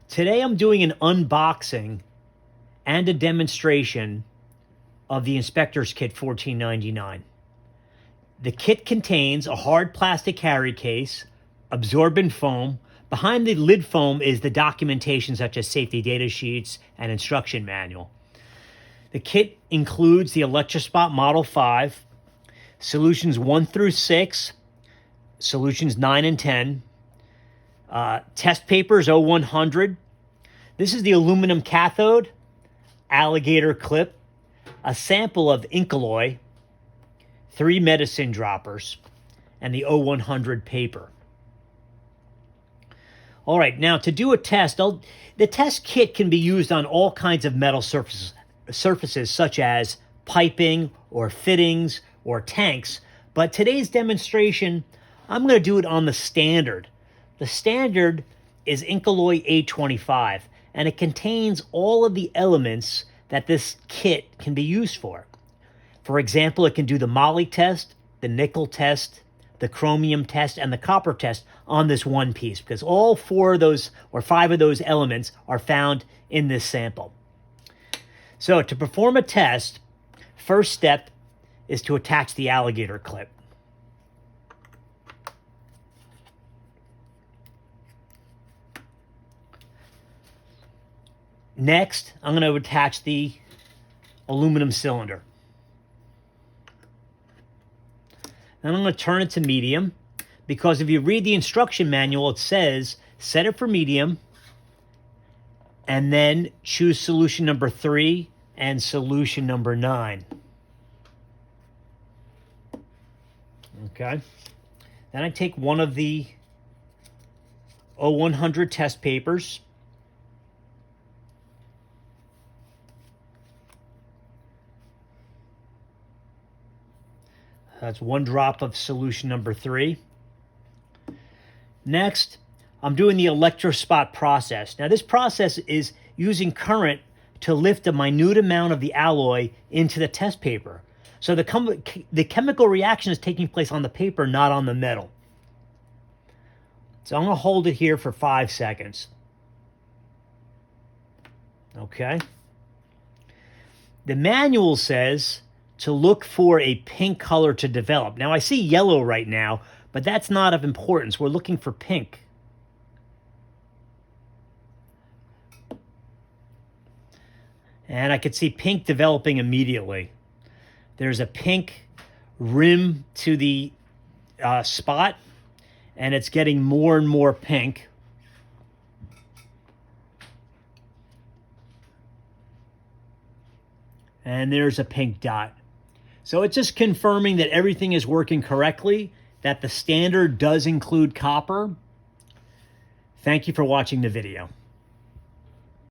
Today I'm doing an unboxing and a demonstration of the Inspector's Kit 1499. The kit contains a hard plastic carry case, absorbent foam. Behind the lid foam is the documentation such as safety data sheets and instruction manual. The kit includes the Electrospot Model 5, solutions 1 through 6, solutions 9 and 10, test papers 0100. This is the aluminum cathode, alligator clip, a sample of Incoloy, 3 medicine droppers, and the 0100 paper. All right, now to do a test, the test kit can be used on all kinds of metal surfaces such as piping or fittings or tanks, but today's demonstration, I'm going to do it on the standard. The standard is Incoloy A25, and it contains all of the elements that this kit can be used for. For example, it can do the moly test, the nickel test, the chromium test, and the copper test on this one piece, because all 4 of those or 5 of those elements are found in this sample. So to perform a test, first step is to attach the alligator clip. Next, I'm going to attach the aluminum cylinder. Then I'm going to turn it to medium, because if you read the instruction manual, it says set it for medium and then choose solution number 3 and solution number 9. Okay. Then I take one of the 0100 test papers. That's 1 drop of solution number 3. Next, I'm doing the Electrospot process. Now, this process is using current to lift a minute amount of the alloy into the test paper. So the chemical reaction is taking place on the paper, not on the metal. So I'm going to hold it here for 5 seconds. Okay. The manual says to look for a pink color to develop. Now, I see yellow right now, but that's not of importance. We're looking for pink. And I could see pink developing immediately. There's a pink rim to the spot, and it's getting more and more pink. And there's a pink dot. So it's just confirming that everything is working correctly, that the standard does include copper. Thank you for watching the video.